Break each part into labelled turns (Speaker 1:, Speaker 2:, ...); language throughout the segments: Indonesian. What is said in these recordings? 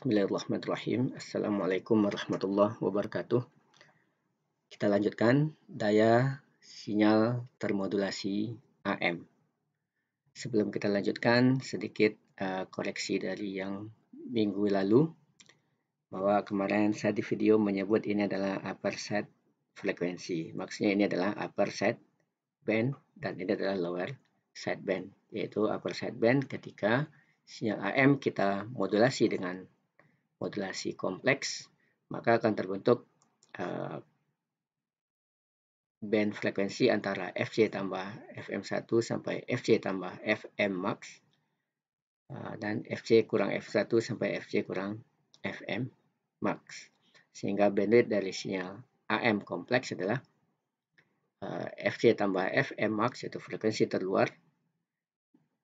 Speaker 1: Bismillahirrahmanirrahim. Assalamualaikum warahmatullahi wabarakatuh. Kita lanjutkan daya sinyal termodulasi AM. Sebelum kita lanjutkan, sedikit koreksi dari yang minggu lalu, bahwa kemarin saya di video menyebut ini adalah upper side frekuensi. Maksudnya ini adalah upper side band dan ini adalah lower side band. Yaitu upper side band ketika sinyal AM kita modulasi dengan modulasi kompleks, maka akan terbentuk band frekuensi antara FC tambah FM1 sampai FC tambah FM max, dan FC kurang F1 sampai FC kurang FM max. Sehingga bandwidth dari sinyal AM kompleks adalah FC tambah FM max, yaitu frekuensi terluar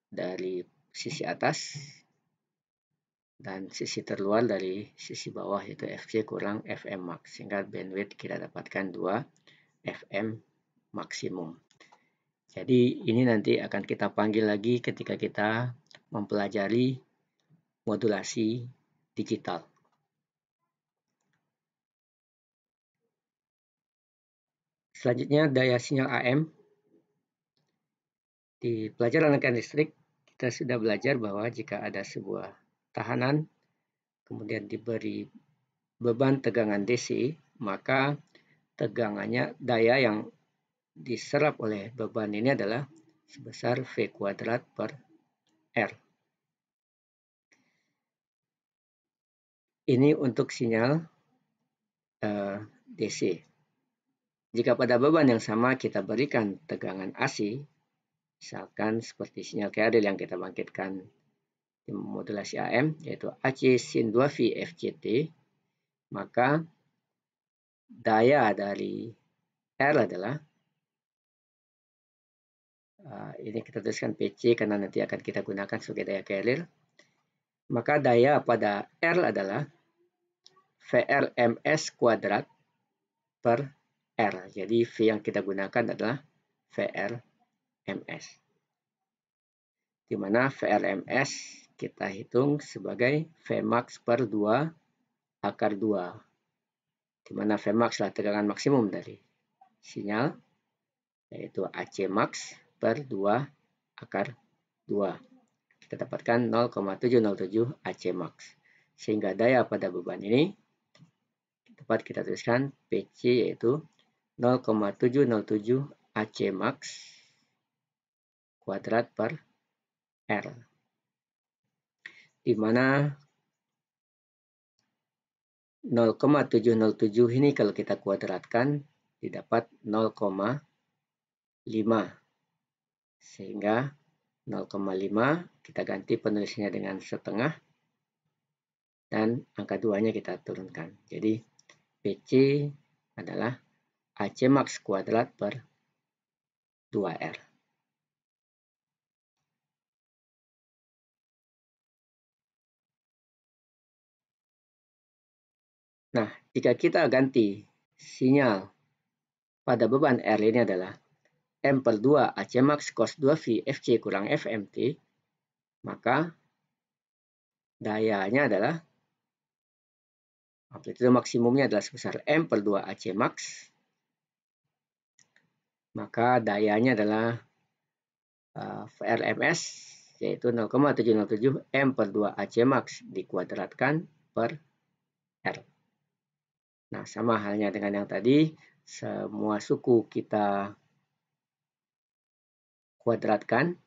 Speaker 1: dari sisi atas, dan sisi terluar dari sisi bawah, yaitu FC kurang FM max, sehingga bandwidth kita dapatkan 2 FM maksimum. Jadi ini nanti akan kita panggil lagi ketika kita mempelajari modulasi digital. Selanjutnya daya sinyal AM. Di pelajaran rangkaian listrik kita sudah belajar bahwa jika ada sebuah tahanan kemudian diberi beban tegangan DC, maka tegangannya, daya yang diserap oleh beban ini adalah sebesar V kuadrat per R. Ini untuk sinyal DC. Jika pada beban yang sama kita berikan tegangan AC, misalkan seperti sinyal carrier yang kita bangkitkan di modulasi AM, yaitu AC sin 2V FCT, maka daya dari R adalah, ini kita tuliskan PC karena nanti akan kita gunakan sebagai daya carrier, maka daya pada R adalah VRMS kuadrat per R. Jadi V yang kita gunakan adalah VRMS. Di mana VRMS kita hitung sebagai Vmax per 2 akar 2. Di mana Vmax adalah tegangan maksimum dari sinyal, yaitu AC max per 2 akar 2. Kita dapatkan 0,707 AC max. Sehingga daya pada beban ini dapat kita tuliskan PC yaitu 0,707 AC max kuadrat per R. Di mana 0,707 ini kalau kita kuadratkan didapat 0,5. Sehingga 0,5 kita ganti penulisannya dengan setengah dan angka 2-nya kita turunkan. Jadi PC adalah AC max kuadrat per 2R. Nah, jika kita ganti sinyal pada beban R ini adalah M per 2 AC max cos 2V FC kurang FMT, maka dayanya adalah, amplitude maksimumnya adalah sebesar M per 2 AC max, maka dayanya adalah VRMS, yaitu 0,707 M per 2 AC max dikuadratkan per R. Nah, sama halnya dengan yang tadi, semua suku kita kuadratkan,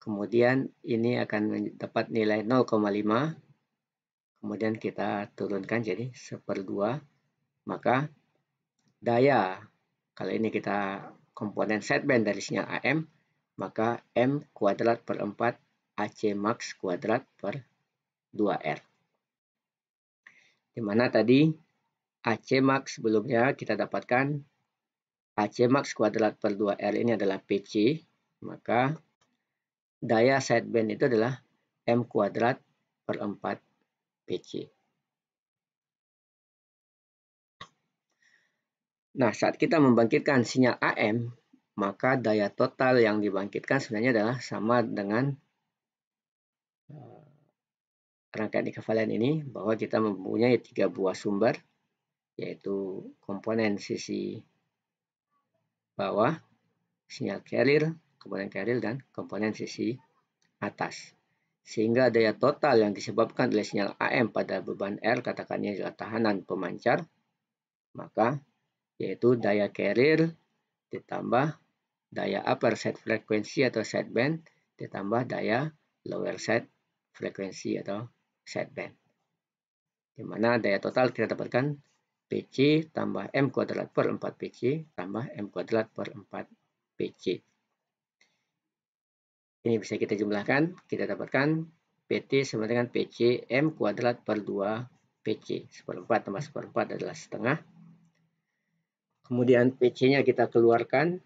Speaker 1: kemudian ini akan dapat nilai 0,5, kemudian kita turunkan jadi 1/2, maka daya, kalau ini kita komponen sideband dari sinyal AM, maka M kuadrat per 4 AC max kuadrat per 2R. Di mana tadi AC max sebelumnya kita dapatkan AC max kuadrat per 2R ini adalah PC, maka daya sideband itu adalah M kuadrat per 4 PC. Nah, saat kita membangkitkan sinyal AM, maka daya total yang dibangkitkan sebenarnya adalah sama dengan perangkat ekivalen ini bahwa kita mempunyai 3 buah sumber, yaitu komponen sisi bawah, sinyal carrier, komponen carrier, dan komponen sisi atas. Sehingga daya total yang disebabkan oleh sinyal AM pada beban R, katakannya adalah tahanan pemancar, maka yaitu daya carrier ditambah daya upper side frekuensi atau sideband ditambah daya lower side frekuensi atau sideband. Di mana daya total kita dapatkan PC tambah M kuadrat per 4 PC tambah M kuadrat per 4 PC. Ini bisa kita jumlahkan, kita dapatkan PT sama dengan PC M kuadrat per 2 PC. Seperempat tambah seperempat adalah setengah. Kemudian PC-nya kita keluarkan,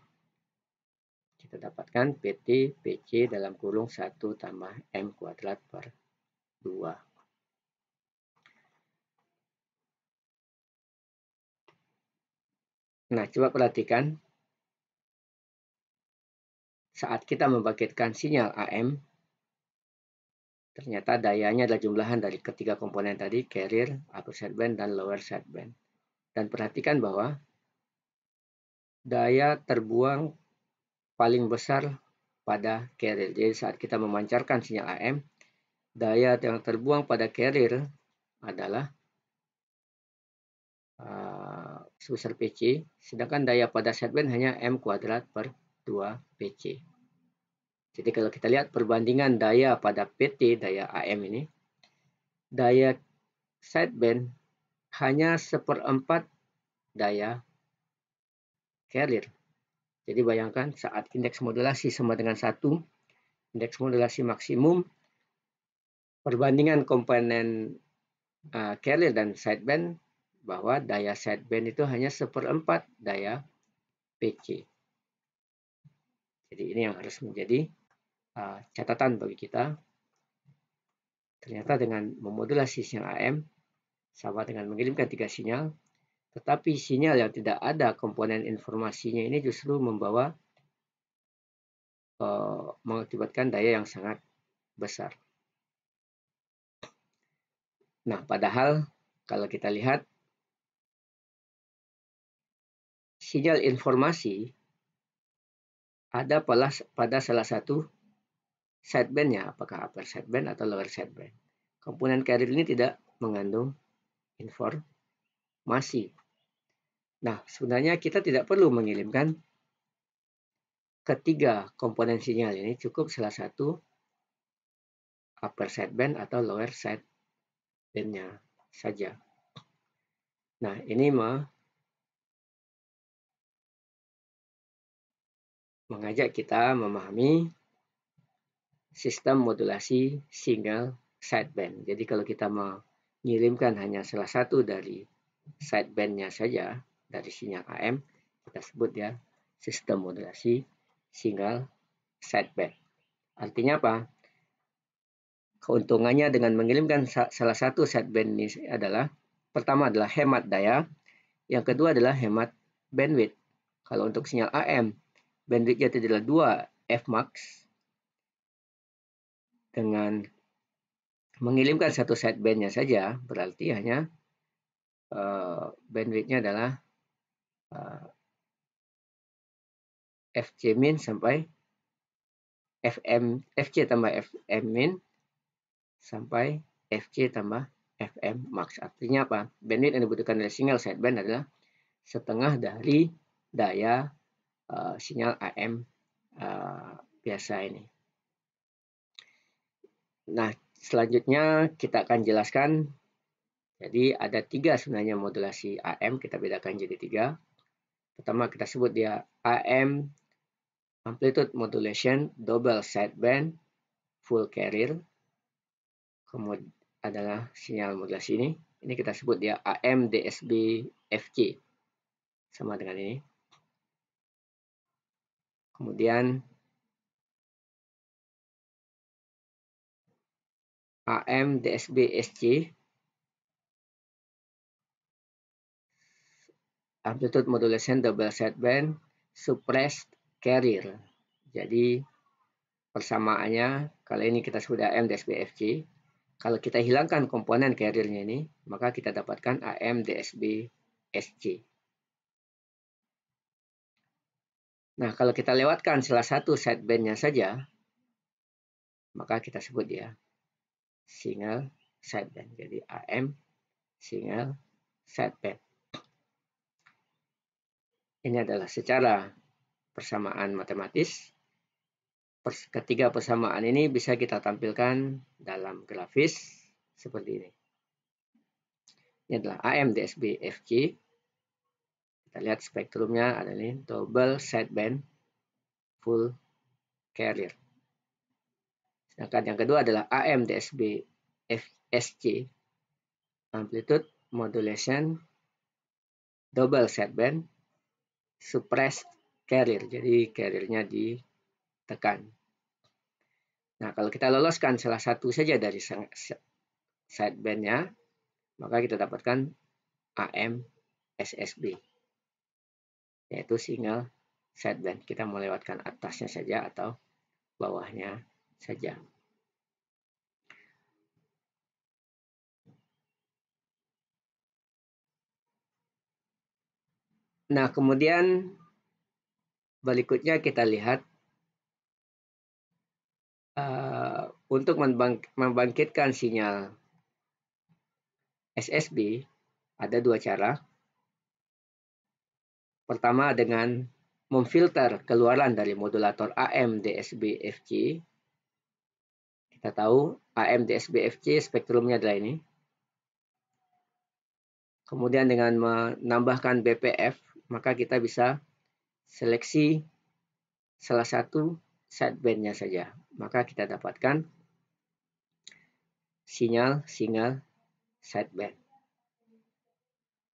Speaker 1: kita dapatkan PT PC dalam kurung 1 tambah M kuadrat per 2. Nah, coba perhatikan. Saat kita membangkitkan sinyal AM, ternyata dayanya adalah jumlahan dari ketiga komponen tadi, carrier, upper sideband, dan lower sideband. Dan perhatikan bahwa daya terbuang paling besar pada carrier. Jadi saat kita memancarkan sinyal AM, daya yang terbuang pada carrier adalah sebesar PC, sedangkan daya pada sideband hanya M kuadrat per 2 PC. Jadi kalau kita lihat perbandingan daya pada PT, daya AM ini, daya sideband hanya 1/4 daya carrier. Jadi bayangkan saat indeks modulasi sama dengan 1, indeks modulasi maksimum, perbandingan komponen carrier dan sideband, bahwa daya sideband itu hanya 1/4 daya PC. Jadi ini yang harus menjadi catatan bagi kita. Ternyata dengan memodulasi sinyal AM sama dengan mengirimkan 3 sinyal, tetapi sinyal yang tidak ada komponen informasinya ini justru membawa mengakibatkan daya yang sangat besar. Nah, padahal kalau kita lihat sinyal informasi ada pada salah satu sideband-nya, apakah upper sideband atau lower sideband. Komponen carrier ini tidak mengandung informasi. Nah, sebenarnya kita tidak perlu mengirimkan ketiga komponen sinyal ini, cukup salah satu upper sideband atau lower sideband-nya saja. Nah, ini mengajak kita memahami sistem modulasi single sideband. Jadi kalau kita mengirimkan hanya salah satu dari sideband-nya saja dari sinyal AM, kita sebut ya sistem modulasi single sideband. Artinya apa? Keuntungannya dengan mengirimkan salah satu sideband ini adalah, pertama adalah hemat daya, yang kedua adalah hemat bandwidth. Kalau untuk sinyal AM, bandwidth-nya adalah 2 Fmax. Dengan mengirimkan satu sideband-nya saja, berarti hanya bandwidth-nya adalah FC min sampai FC tambah FM min sampai FC tambah FM max. Artinya apa? Bandwidth yang dibutuhkan oleh single sideband adalah setengah dari daya sinyal AM biasa ini. Nah, selanjutnya kita akan jelaskan. Jadi ada 3 sebenarnya modulasi AM, kita bedakan jadi 3. Pertama kita sebut dia AM amplitude modulation double sideband full carrier. Kemudian adalah sinyal modulasi ini. Ini kita sebut dia AM DSB FC. Sama dengan ini. Kemudian AM DSB SC. Amplitude modulation double sideband suppressed carrier. Jadi persamaannya kali ini kita sebut AM DSB FC. Kalau kita hilangkan komponen carrier-nya ini, maka kita dapatkan AM DSB SC. Nah, kalau kita lewatkan salah satu sideband-nya saja, maka kita sebut dia single sideband. Jadi AM single sideband. Ini adalah secara persamaan matematis. Ketiga persamaan ini bisa kita tampilkan dalam grafis seperti ini. Ini adalah AM DSB FG. Kita lihat spektrumnya ada ini, double sideband full carrier. Sedangkan yang kedua adalah AM DSB FSC, amplitude modulation double sideband suppressed carrier. Jadi carriernya ditekan. Nah, kalau kita loloskan salah satu saja dari sideband-nya, maka kita dapatkan AM SSB, yaitu single sideband. Kita melewatkan atasnya saja atau bawahnya saja. Nah, kemudian berikutnya kita lihat untuk membangkitkan sinyal SSB ada dua cara. Pertama dengan memfilter keluaran dari modulator AM DSB FG. Kita tahu AM DSB FG spektrumnya adalah ini. Kemudian dengan menambahkan BPF, maka kita bisa seleksi salah satu sideband-nya saja. Maka kita dapatkan sinyal single sideband.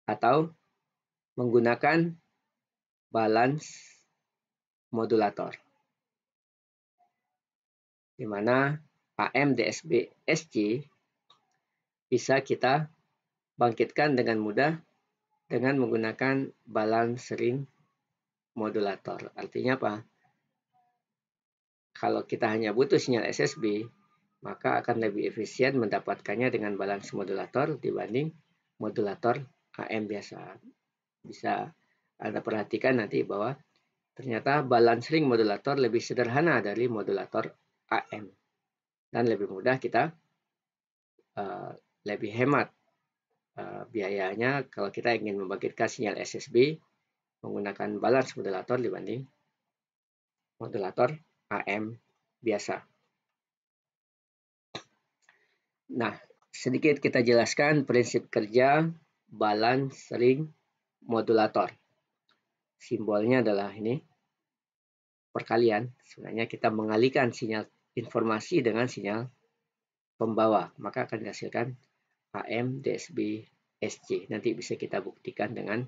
Speaker 1: Atau menggunakan balance modulator, di mana AM DSB SC bisa kita bangkitkan dengan mudah dengan menggunakan balance ring modulator. Artinya apa? Kalau kita hanya butuh sinyal SSB, maka akan lebih efisien mendapatkannya dengan balance modulator dibanding modulator AM biasa. Bisa Anda perhatikan nanti bahwa ternyata balance ring modulator lebih sederhana dari modulator AM. Dan lebih mudah kita lebih hemat biayanya kalau kita ingin membangkitkan sinyal SSB menggunakan balance modulator dibanding modulator AM biasa. Nah, sedikit kita jelaskan prinsip kerja balance ring modulator. Simbolnya adalah ini, perkalian. Sebenarnya kita mengalihkan sinyal informasi dengan sinyal pembawa, maka akan dihasilkan AM DSB SC. Nanti bisa kita buktikan dengan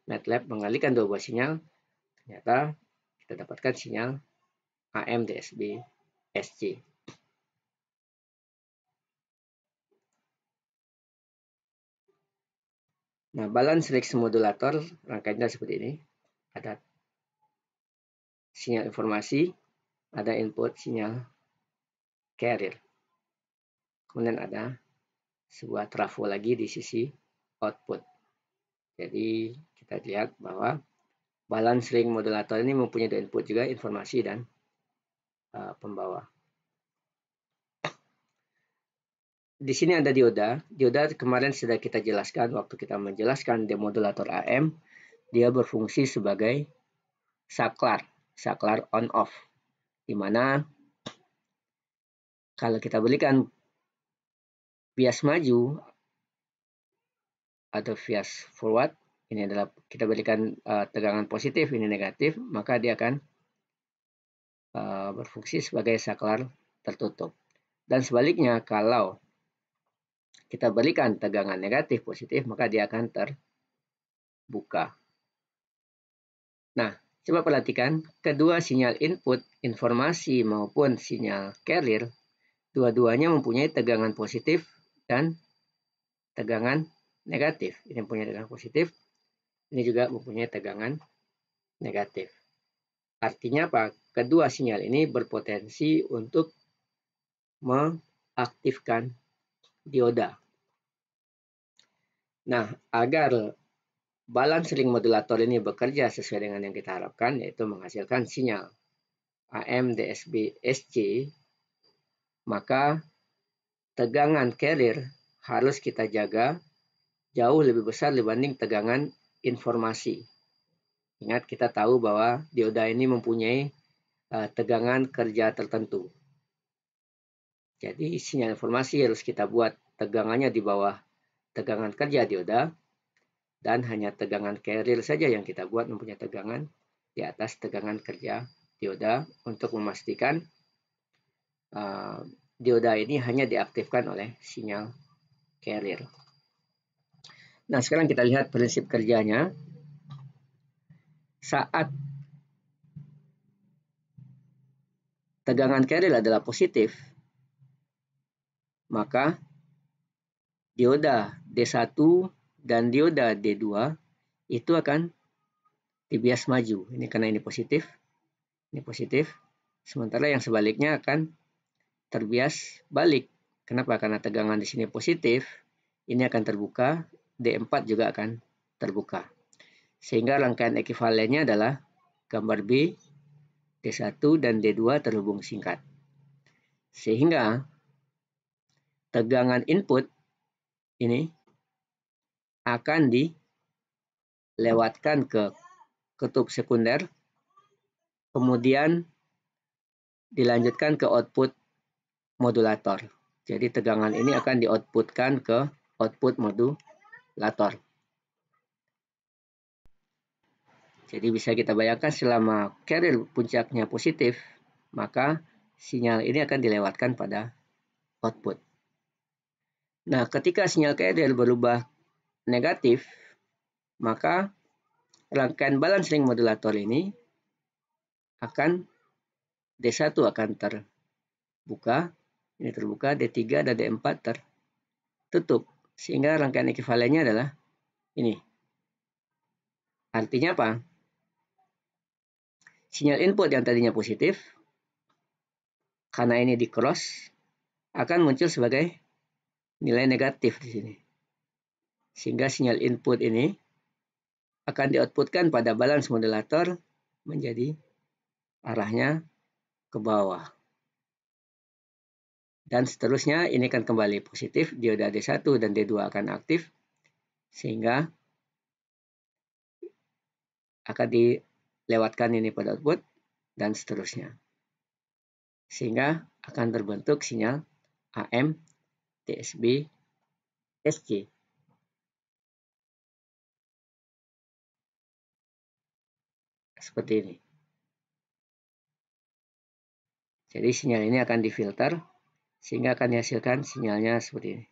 Speaker 1: MATLAB mengalihkan dua buah sinyal, ternyata kita dapatkan sinyal AM DSB SC. Nah, balance ring modulator rangkaiannya seperti ini. Ada sinyal informasi, ada input sinyal carrier. Kemudian ada sebuah trafo lagi di sisi output. Jadi kita lihat bahwa balance ring modulator ini mempunyai dua input juga, informasi dan pembawa. Di sini ada dioda. Dioda kemarin sudah kita jelaskan waktu kita menjelaskan demodulator AM. Dia berfungsi sebagai saklar on off. Di mana kalau kita berikan bias maju atau bias forward, ini adalah kita berikan tegangan positif, ini negatif, maka dia akan berfungsi sebagai saklar tertutup. Dan sebaliknya, kalau kita berikan tegangan negatif positif, maka dia akan terbuka. Nah, coba perhatikan kedua sinyal input informasi maupun sinyal carrier, dua-duanya mempunyai tegangan positif dan tegangan negatif. Ini mempunyai tegangan positif, ini juga mempunyai tegangan negatif. Artinya apa? Kedua sinyal ini berpotensi untuk mengaktifkan dioda. Nah, agar balance ring modulator ini bekerja sesuai dengan yang kita harapkan, yaitu menghasilkan sinyal AM DSB SC, maka tegangan carrier harus kita jaga jauh lebih besar dibanding tegangan informasi. Ingat, kita tahu bahwa dioda ini mempunyai tegangan kerja tertentu. Jadi sinyal informasi harus kita buat tegangannya di bawah tegangan kerja dioda, dan hanya tegangan carrier saja yang kita buat mempunyai tegangan di atas tegangan kerja dioda untuk memastikan dioda ini hanya diaktifkan oleh sinyal carrier. Nah, sekarang kita lihat prinsip kerjanya. Saat tegangan carrier adalah positif, maka dioda D1 dan dioda D2 itu akan dibias maju. Ini karena ini positif, sementara yang sebaliknya akan terbias balik. Kenapa? Karena tegangan di sini positif, ini akan terbuka, D4 juga akan terbuka. Sehingga rangkaian ekivalennya adalah gambar B, D1 dan D2 terhubung singkat. Sehingga tegangan input ini akan dilewatkan ke kutub sekunder, kemudian dilanjutkan ke output modulator. Jadi tegangan ini akan di-outputkan ke output modulator. Jadi bisa kita bayangkan selama carrier puncaknya positif, maka sinyal ini akan dilewatkan pada output. Nah, ketika sinyal carrier berubah negatif, maka rangkaian balance ring modulator ini akan D1 akan terbuka, ini terbuka, D3 dan D4 tertutup. Sehingga rangkaian ekivalennya adalah ini. Artinya apa? Sinyal input yang tadinya positif, karena ini di cross, akan muncul sebagai nilai negatif di sini. Sehingga sinyal input ini akan di-outputkan pada balance modulator menjadi arahnya ke bawah. Dan seterusnya ini akan kembali positif, dioda D1 dan D2 akan aktif, sehingga akan dilewatkan ini pada output, dan seterusnya. Sehingga akan terbentuk sinyal AM DSB SC. Seperti ini. Jadi sinyal ini akan difilter sehingga akan dihasilkan sinyalnya seperti ini.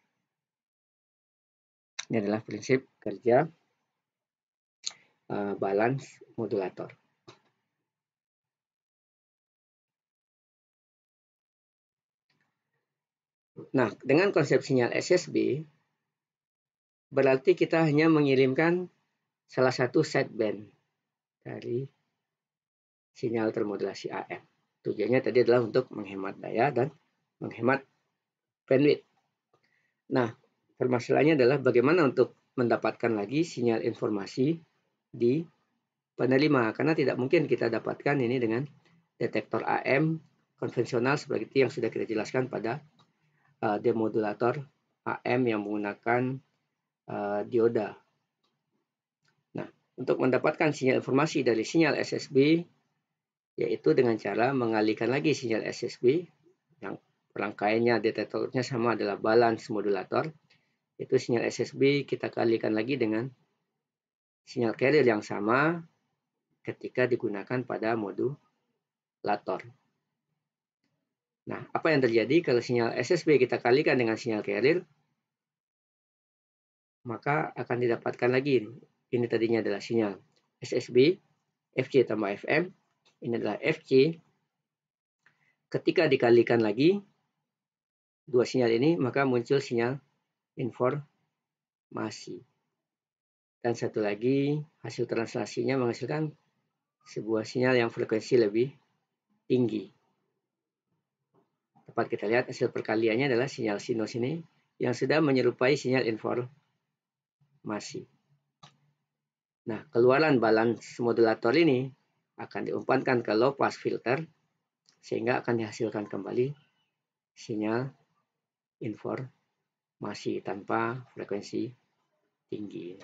Speaker 1: Ini adalah prinsip kerja balance modulator. Nah, dengan konsep sinyal SSB, berarti kita hanya mengirimkan salah satu sideband dari sinyal termodulasi AM. Tujuannya tadi adalah untuk menghemat daya dan menghemat bandwidth. Nah, permasalahannya adalah bagaimana untuk mendapatkan lagi sinyal informasi di penerima, karena tidak mungkin kita dapatkan ini dengan detektor AM konvensional seperti yang sudah kita jelaskan pada demodulator AM yang menggunakan dioda. Nah, untuk mendapatkan sinyal informasi dari sinyal SSB, yaitu dengan cara mengalihkan lagi sinyal SSB yang rangkaiannya detektornya sama adalah balance modulator. Itu sinyal SSB kita kalikan lagi dengan sinyal carrier yang sama ketika digunakan pada modulator. Nah, apa yang terjadi kalau sinyal SSB kita kalikan dengan sinyal carrier? Maka akan didapatkan lagi. Ini tadinya adalah sinyal SSB, FC tambah FM. Ini adalah FC. Ketika dikalikan lagi dua sinyal ini, maka muncul sinyal informasi. Dan satu lagi, hasil translasinya menghasilkan sebuah sinyal yang frekuensi lebih tinggi. Dapat kita lihat hasil perkaliannya adalah sinyal sinus ini yang sudah menyerupai sinyal informasi. Nah, keluaran balance modulator ini akan diumpankan ke low pass filter sehingga akan dihasilkan kembali sinyal informasi tanpa frekuensi tinggi.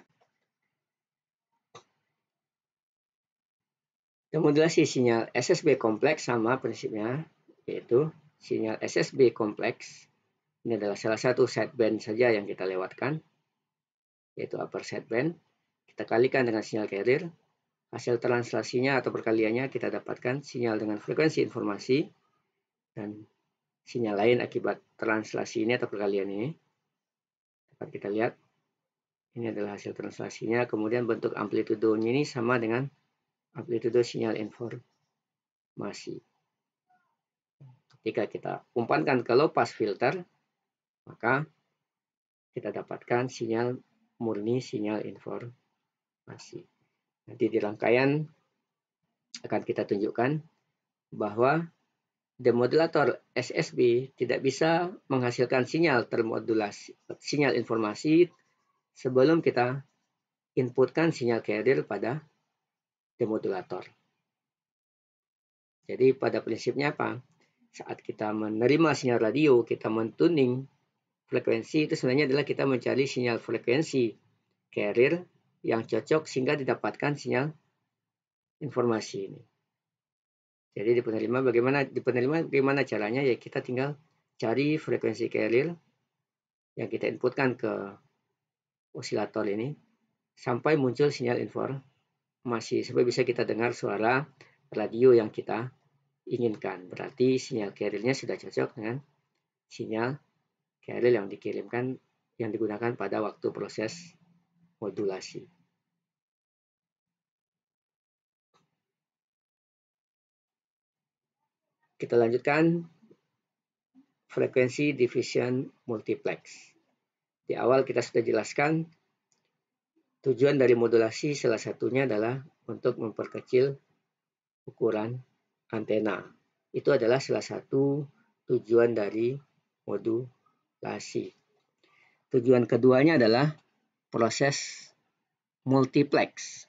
Speaker 1: Demodulasi sinyal SSB kompleks sama prinsipnya, yaitu sinyal SSB kompleks ini adalah salah satu sideband saja yang kita lewatkan, yaitu upper sideband. Kita kalikan dengan sinyal carrier, hasil translasinya atau perkaliannya kita dapatkan sinyal dengan frekuensi informasi dan sinyal lain akibat translasi ini atau perkalian ini. Dapat kita lihat, ini adalah hasil translasinya, kemudian bentuk amplitudonya ini sama dengan amplitudo sinyal informasi. Ketika kita umpankan ke low pass filter, maka kita dapatkan sinyal murni sinyal informasi. Nanti di rangkaian akan kita tunjukkan bahwa demodulator SSB tidak bisa menghasilkan sinyal termodulasi, sinyal informasi sebelum kita inputkan sinyal carrier pada demodulator. Jadi pada prinsipnya apa? Saat kita menerima sinyal radio, kita mentuning frekuensi, itu sebenarnya adalah kita mencari sinyal frekuensi carrier yang cocok sehingga didapatkan sinyal informasi ini. Jadi di penerima bagaimana caranya? Ya kita tinggal cari frekuensi carrier yang kita inputkan ke osilator ini sampai muncul sinyal informasi supaya bisa kita dengar suara radio yang kita inginkan. Berarti sinyal carrier-nya sudah cocok dengan sinyal carrier yang dikirimkan, yang digunakan pada waktu proses modulasi. Kita lanjutkan frekuensi division multiplex. Di awal kita sudah jelaskan tujuan dari modulasi salah satunya adalah untuk memperkecil ukuran antena. Itu adalah salah satu tujuan dari modulasi. Tujuan keduanya adalah proses multiplex.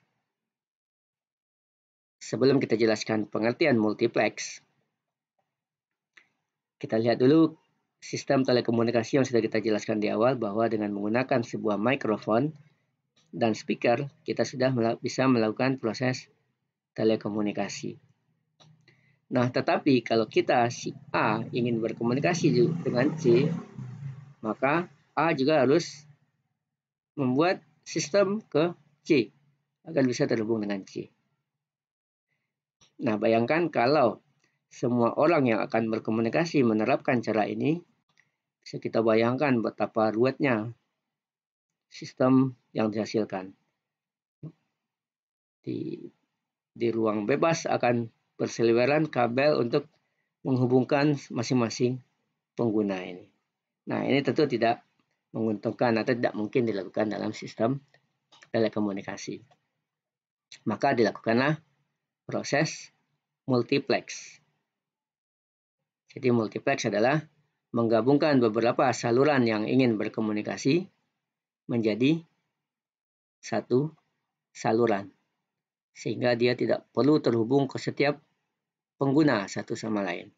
Speaker 1: Sebelum kita jelaskan pengertian multiplex, kita lihat dulu sistem telekomunikasi yang sudah kita jelaskan di awal, bahwa dengan menggunakan sebuah mikrofon dan speaker, kita sudah bisa melakukan proses telekomunikasi. Nah, tetapi kalau kita si A ingin berkomunikasi dengan C, maka A juga harus membuat sistem ke C agar bisa terhubung dengan C. Nah, bayangkan kalau semua orang yang akan berkomunikasi menerapkan cara ini, bisa kita bayangkan betapa ruwetnya sistem yang dihasilkan. Di ruang bebas akan berseliweran kabel untuk menghubungkan masing-masing pengguna ini. Nah, ini tentu tidak menguntungkan atau tidak mungkin dilakukan dalam sistem telekomunikasi. Maka dilakukanlah proses multiplex. Jadi multiplex adalah menggabungkan beberapa saluran yang ingin berkomunikasi menjadi satu saluran, sehingga dia tidak perlu terhubung ke setiap pengguna satu sama lain.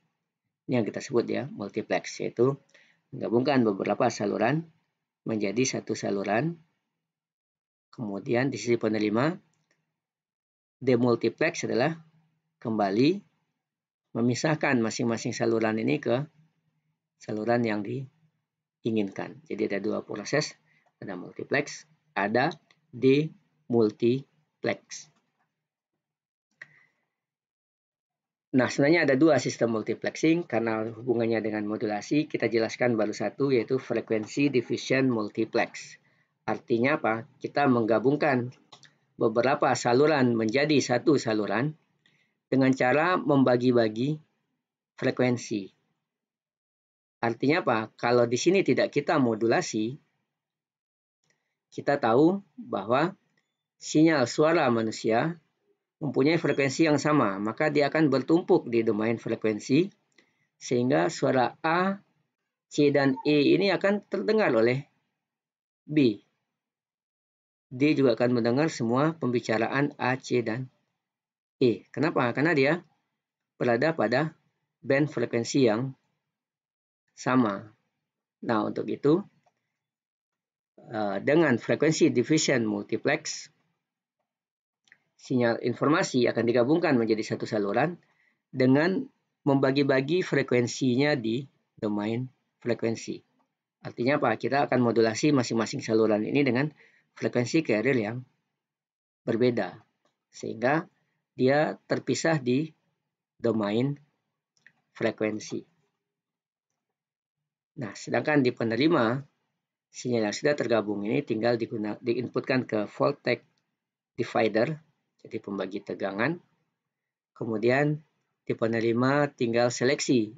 Speaker 1: Ini yang kita sebut ya multiplex, yaitu menggabungkan beberapa saluran menjadi satu saluran. Kemudian di sisi penerima, demultiplex adalah kembali memisahkan masing-masing saluran ini ke saluran yang diinginkan. Jadi ada dua proses, ada multiplex, ada demultiplex. Nah, sebenarnya ada dua sistem multiplexing karena hubungannya dengan modulasi. Kita jelaskan baru satu, yaitu frekuensi division multiplex. Artinya apa? Kita menggabungkan beberapa saluran menjadi satu saluran dengan cara membagi-bagi frekuensi. Artinya apa? Kalau di sini tidak kita modulasi, kita tahu bahwa sinyal suara manusia mempunyai frekuensi yang sama, maka dia akan bertumpuk di domain frekuensi, sehingga suara A C dan E ini akan terdengar oleh B. D juga akan mendengar semua pembicaraan A, C, dan E. Kenapa? Karena dia berada pada band frekuensi yang sama. Nah, untuk itu, dengan frekuensi diffusion multiplex, sinyal informasi akan digabungkan menjadi satu saluran dengan membagi-bagi frekuensinya di domain frekuensi. Artinya apa? Kita akan modulasi masing-masing saluran ini dengan frekuensi carrier yang berbeda, sehingga dia terpisah di domain frekuensi. Nah, sedangkan di penerima, sinyal yang sudah tergabung ini tinggal diinputkan ke voltage divider, jadi pembagi tegangan. Kemudian di penerima tinggal seleksi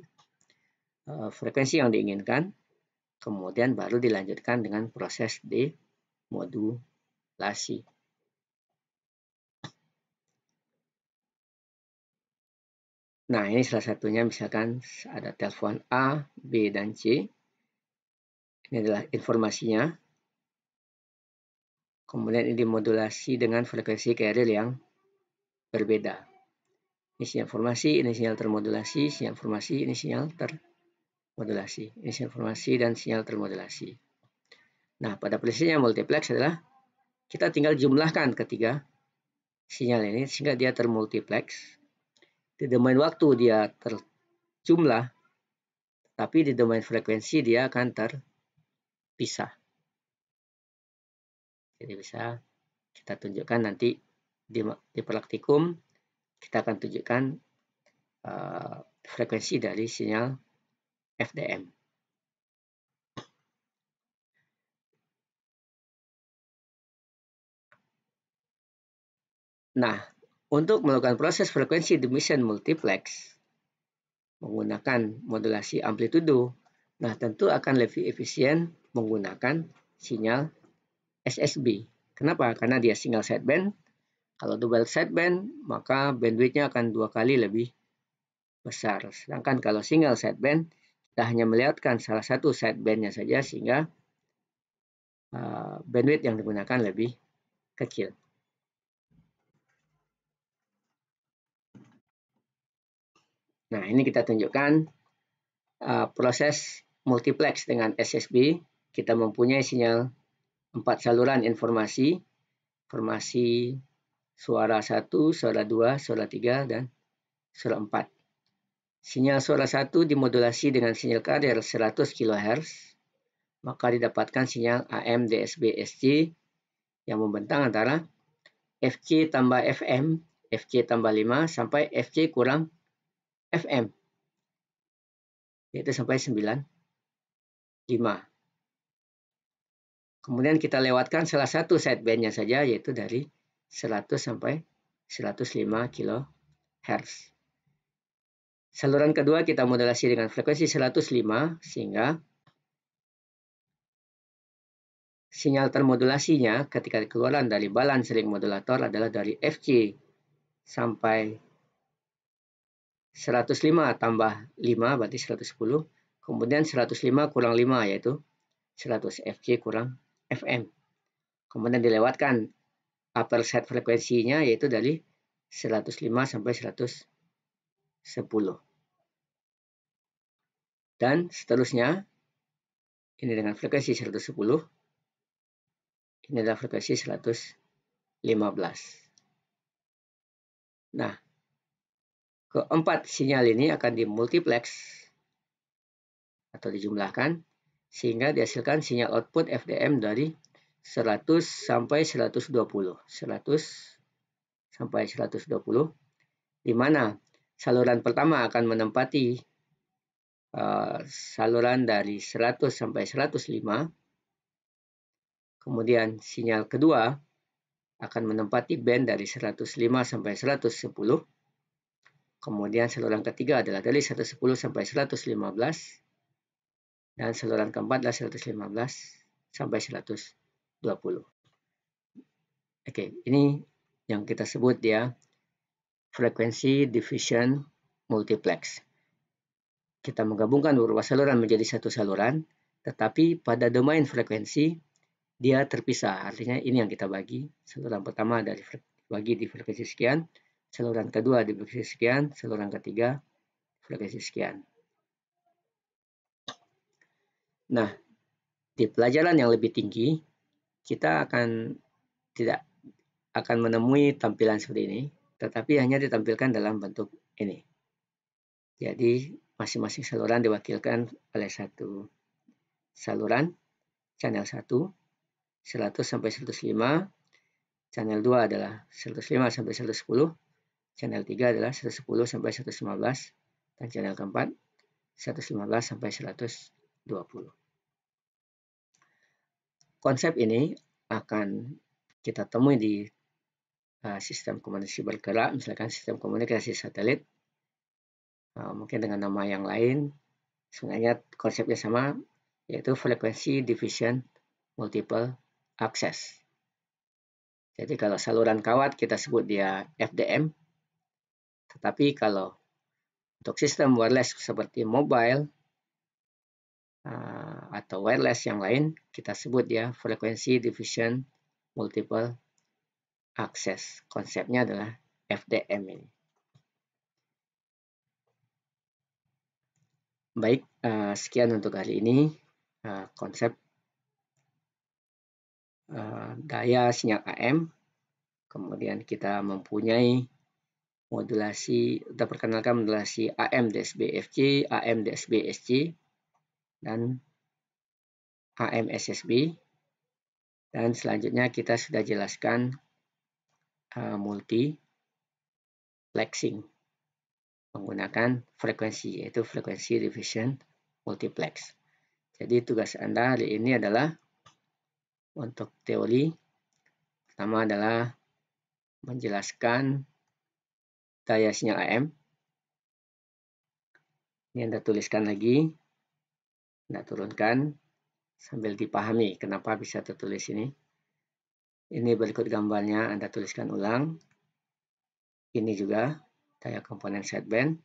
Speaker 1: frekuensi yang diinginkan, kemudian baru dilanjutkan dengan proses demodulasi. Nah, ini salah satunya, misalkan ada telepon A, B, dan C. Ini adalah informasinya. Kemudian ini dimodulasi dengan frekuensi carrier yang berbeda. Ini sinyal informasi, ini sinyal termodulasi, sinyal informasi, ini sinyal termodulasi. Ini sinyal informasi dan sinyal termodulasi. Nah, pada prinsipnya multiplex adalah kita tinggal jumlahkan ketiga sinyal ini sehingga dia termultiplex. Di domain waktu dia terjumlah, tapi di domain frekuensi dia akan terpisah. Jadi bisa kita tunjukkan nanti di praktikum, kita akan tunjukkan frekuensi dari sinyal FDM. Nah, untuk melakukan proses frekuensi diffusion multiplex menggunakan modulasi amplitudo, nah tentu akan lebih efisien menggunakan sinyal SSB. Kenapa? Karena dia single sideband. Kalau double sideband, maka bandwidth-nya akan 2 kali lebih besar. Sedangkan kalau single sideband, kita hanya melihatkan salah satu sideband-nya saja, sehingga bandwidth yang digunakan lebih kecil. Nah, ini kita tunjukkan proses multiplex dengan SSB. Kita mempunyai sinyal 4 saluran informasi suara 1, suara 2, suara 3, dan suara 4. Sinyal suara 1 dimodulasi dengan sinyal carrier 100 kHz, maka didapatkan sinyal AM DSB SC yang membentang antara FC tambah FM, FC tambah 5, sampai FC kurang FM, yaitu sampai 9,5. Kemudian kita lewatkan salah satu sideband-nya saja, yaitu dari 100 sampai 105 kHz. Saluran kedua kita modulasi dengan frekuensi 105, sehingga sinyal termodulasinya ketika keluaran dari balance ring modulator adalah dari FC sampai 105 tambah 5, berarti 110. Kemudian 105 kurang 5, yaitu 100. FC kurang FM. Kemudian dilewatkan upper set frekuensinya, yaitu dari 105 sampai 110. Dan seterusnya, ini dengan frekuensi 110. Ini adalah frekuensi 115. Nah, keempat sinyal ini akan dimultiplex atau dijumlahkan, sehingga dihasilkan sinyal output FDM dari 100 sampai 120. 100 sampai 120, di mana saluran pertama akan menempati saluran dari 100 sampai 105. Kemudian sinyal kedua akan menempati band dari 105 sampai 110. Kemudian saluran ketiga adalah dari 110 sampai 115. Dan saluran keempat adalah 115 sampai 120. Oke, ini yang kita sebut ya frekuensi diffusion multiplex. kita menggabungkan beberapa saluran menjadi satu saluran, tetapi pada domain frekuensi dia terpisah. Artinya ini yang kita bagi. Saluran pertama bagi di frekuensi sekian, saluran kedua di frekuensi sekian, saluran ketiga frekuensi sekian. Nah, di pelajaran yang lebih tinggi, kita tidak akan menemui tampilan seperti ini, tetapi hanya ditampilkan dalam bentuk ini. Jadi, masing-masing saluran diwakilkan oleh satu saluran, channel 1, 100 sampai 105, channel 2 adalah 105 sampai 110, channel 3 adalah 110 sampai 115, dan channel keempat 115 sampai 120. Konsep ini akan kita temui di sistem komunikasi bergerak, misalkan sistem komunikasi satelit, mungkin dengan nama yang lain. Sebenarnya konsepnya sama, yaitu frekuensi division multiple access. Jadi kalau saluran kawat kita sebut dia FDM, tetapi kalau untuk sistem wireless seperti mobile atau wireless yang lain, kita sebut dia frekuensi division multiple access. Konsepnya adalah FDM ini. Baik, sekian untuk hari ini konsep daya sinyal AM. Kemudian kita mempunyai modulasi, kita perkenalkan modulasi AM DSB FC, AM DSB SC, dan AM SSB. Dan selanjutnya kita sudah jelaskan multiplexing menggunakan frekuensi, yaitu frekuensi division multiplex. Jadi tugas Anda hari ini adalah untuk teori, pertama adalah menjelaskan daya sinyal AM. Ini Anda tuliskan lagi, Anda turunkan sambil dipahami kenapa bisa tertulis ini. Ini berikut gambarnya, Anda tuliskan ulang. Ini juga daya komponen sideband.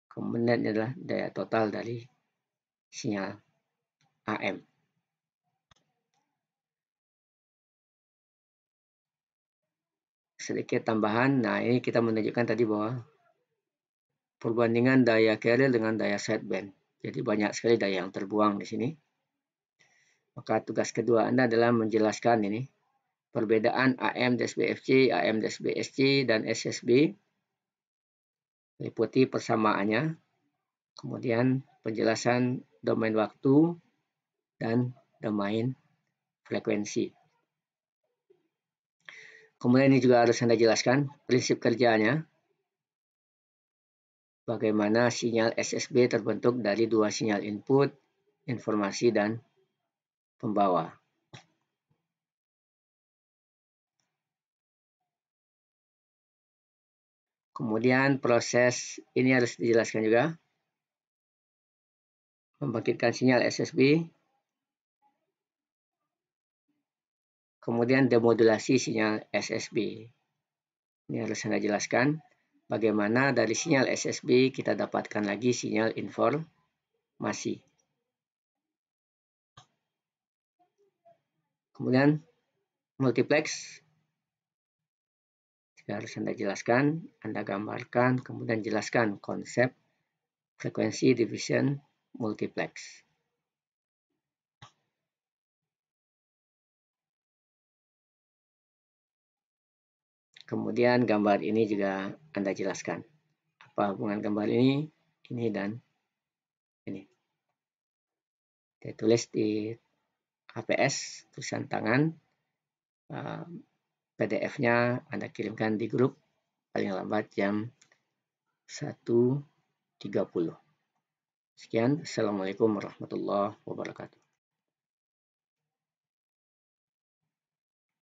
Speaker 1: Kemudian adalah daya total dari sinyal AM. Sedikit tambahan, nah ini kita menunjukkan tadi bahwa perbandingan daya carrier dengan daya sideband. Jadi banyak sekali daya yang terbuang di sini. Maka tugas kedua Anda adalah menjelaskan ini perbedaan AM DSB FC, AM DSB SC, dan SSB. Liputi persamaannya. Kemudian penjelasan domain waktu dan domain frekuensi. Kemudian ini juga harus Anda jelaskan prinsip kerjanya. Bagaimana sinyal SSB terbentuk dari dua sinyal input, informasi, dan pembawa. Kemudian proses ini harus dijelaskan juga. Membangkitkan sinyal SSB. Kemudian demodulasi sinyal SSB. Ini harus Anda jelaskan. Bagaimana dari sinyal SSB kita dapatkan lagi sinyal informasi. Kemudian multiplex. Harus Anda jelaskan, Anda gambarkan, kemudian jelaskan konsep frekuensi division multiplex. Kemudian gambar ini juga Anda jelaskan. Apa hubungan gambar ini dan ini. Saya tulis di HPS, tulisan tangan. PDF-nya Anda kirimkan di grup paling lambat jam 1.30. Sekian, Assalamualaikum warahmatullahi wabarakatuh.